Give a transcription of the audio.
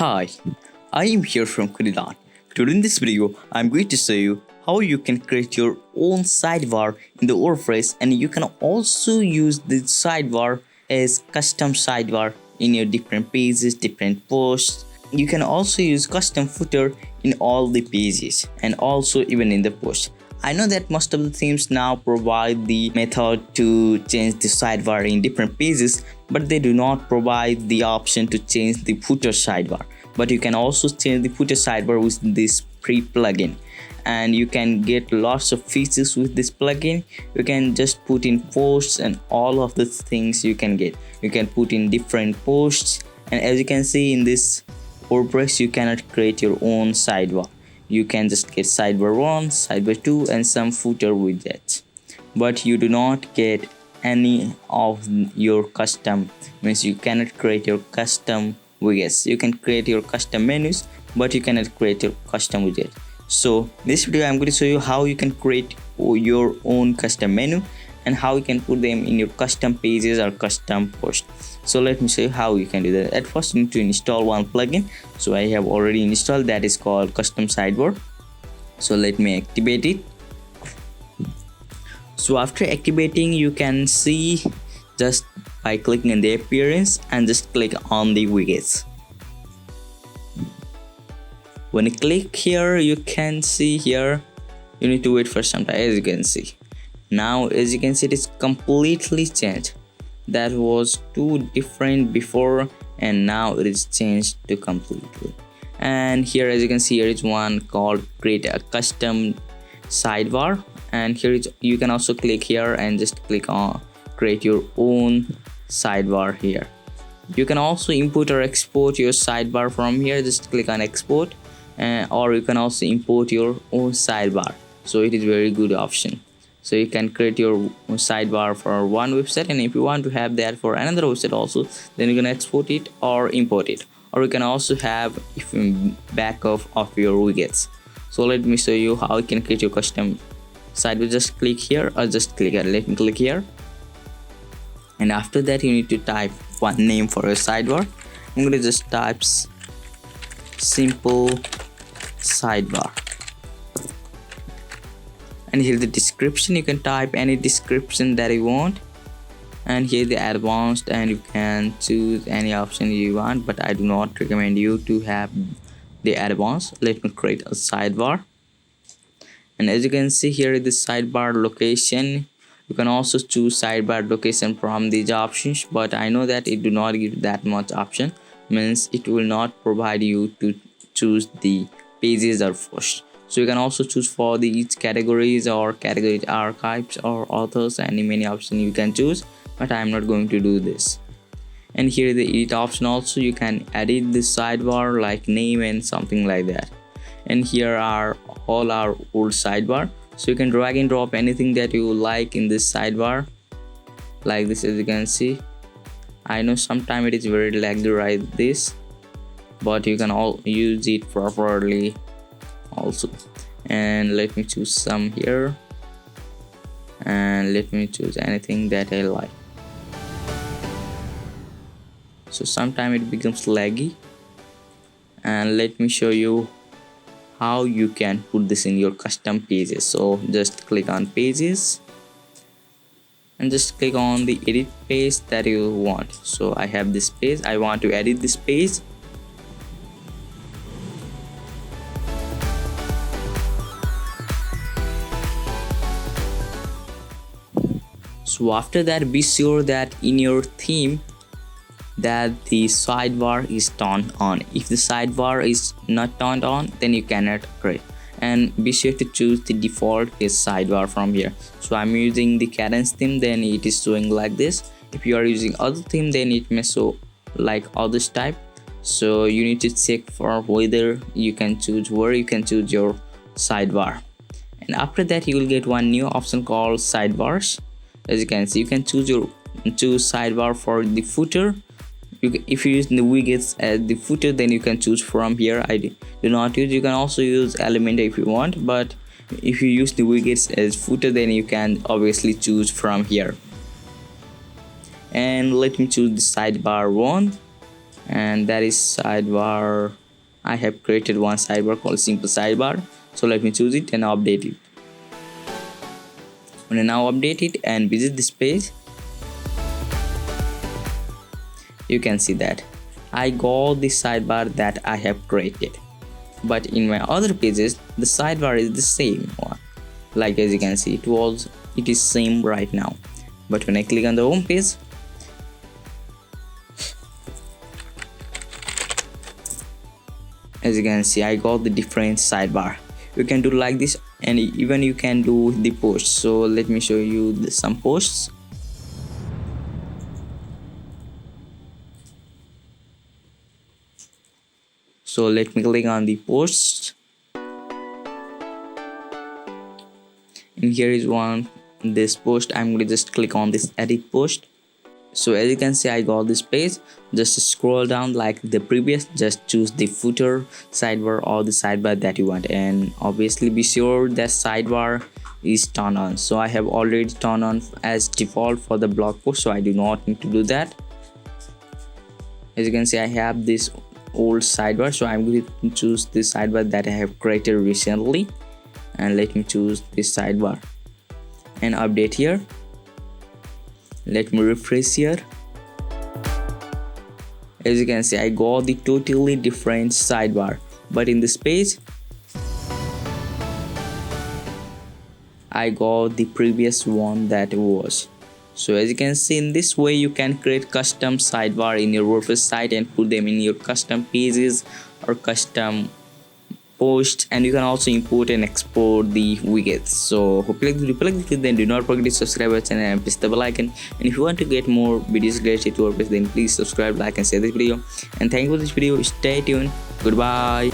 Hi, I am here from KodiLearn. Today in this video, I'm going to show you how you can create your own sidebar in the WordPress, and you can also use the sidebar as custom sidebar in your different pages, different posts. You can also use custom footer in all the pages and also even in the post. I know that most of the themes now provide the method to change the sidebar in different pages, but they do not provide the option to change the footer sidebar. But you can also change the footer sidebar with this free plugin, and you can get lots of features with this plugin. You can just put in posts and all of the things you can get. You can put in different posts, and as you can see in this WordPress, you cannot create your own sidebar. You can just get sidebar 1, sidebar 2 and some footer widgets, but you do not get any of your custom, means you cannot create your custom widgets. You can create your custom menus, but you cannot create your custom widget. So this video I'm going to show you how you can create your own custom menu and how you can put them in your custom pages or custom post. So let me show you how you can do that. At first you need to install one plugin. So I have already installed, that is called custom sidebar. So let me activate it. So after activating, you can see just by clicking on the appearance and just click on the widgets. When you click here, you can see here you need to wait for some time. As you can see now, as you can see, it is completely changed. That was too different before, and now it is changed to completely. And here, as you can see, here is one called create a custom sidebar, and here is, you can also click here and just click on create your own sidebar here. You can also import or export your sidebar from here. Just click on export, or you can also import your own sidebar. So it is very good option. So you can create your sidebar for one website, and if you want to have that for another website also, then you can export it or import it, or you can also have backup of your widgets. So let me show you how you can create your custom sidebar. Just click here or just click here. Let me click here, and after that you need to type one name for your sidebar. I'm going to just type simple sidebar. And here the description, you can type any description that you want, and here the advanced, and you can choose any option you want, but I do not recommend you to have the advanced. Let me create a sidebar, and as you can see here is the sidebar location. You can also choose sidebar location from these options, but I know that it do not give that much option, means it will not provide you to choose the pages or posts. So you can also choose for the each categories or category archives or authors, and many options you can choose, but I am not going to do this. And here the edit option also, you can edit the sidebar like name and something like that. And here are all our old sidebar, so you can drag and drop anything that you like in this sidebar like this. As you can see, I know sometimes it is very laggy right this, but you can all use it properly also. And let me choose some here, and let me choose anything that I like. So sometimes it becomes laggy, and let me show you how you can put this in your custom pages. So just click on pages and just click on the edit page that you want. So I have this page, I want to edit this page. So after that, be sure that in your theme that the sidebar is turned on. If the sidebar is not turned on, then you cannot create. And be sure to choose the default is sidebar from here. So I'm using the Cadence theme, then it is showing like this. If you are using other theme, then it may show like others type. So you need to check for whether you can choose where you can choose your sidebar. And after that, you will get one new option called sidebars. As you can see, you can choose sidebar for the footer. If you use the widgets as the footer, then you can choose from here. I do not use. You can also use Elementor if you want, but if you use the widgets as footer, then you can obviously choose from here. And let me choose the sidebar 1, and that is sidebar. I have created one sidebar called simple sidebar, so let me choose it and update it. When I now update it and visit this page, you can see that I got the sidebar that I have created, but in my other pages the sidebar is the same one. Like as you can see, it is same right now, but when I click on the home page, as you can see, I got the different sidebar. You can do like this, and even you can do the posts. So let me show you some posts. So let me click on the posts, and here is this post. I'm going to just click on this edit post. So as you can see, I got this page. Just scroll down like the previous, just choose the footer, sidebar, or the sidebar that you want, and obviously be sure that sidebar is turned on. So I have already turned on as default for the blog post, so I do not need to do that. As you can see, I have this old sidebar, so I'm going to choose this sidebar that I have created recently, and let me choose this sidebar and update here. Let me refresh here. As you can see, I got the totally different sidebar, but in this page I got the previous one that was. So as you can see, in this way you can create custom sidebar in your WordPress site and put them in your custom pages or custom posts, and you can also import and export the widgets. So hope you like the video, then do not forget to subscribe our channel and press the bell icon. And if you want to get more videos related to WordPress, then please subscribe, like and share this video. And thank you for this video. Stay tuned. Goodbye.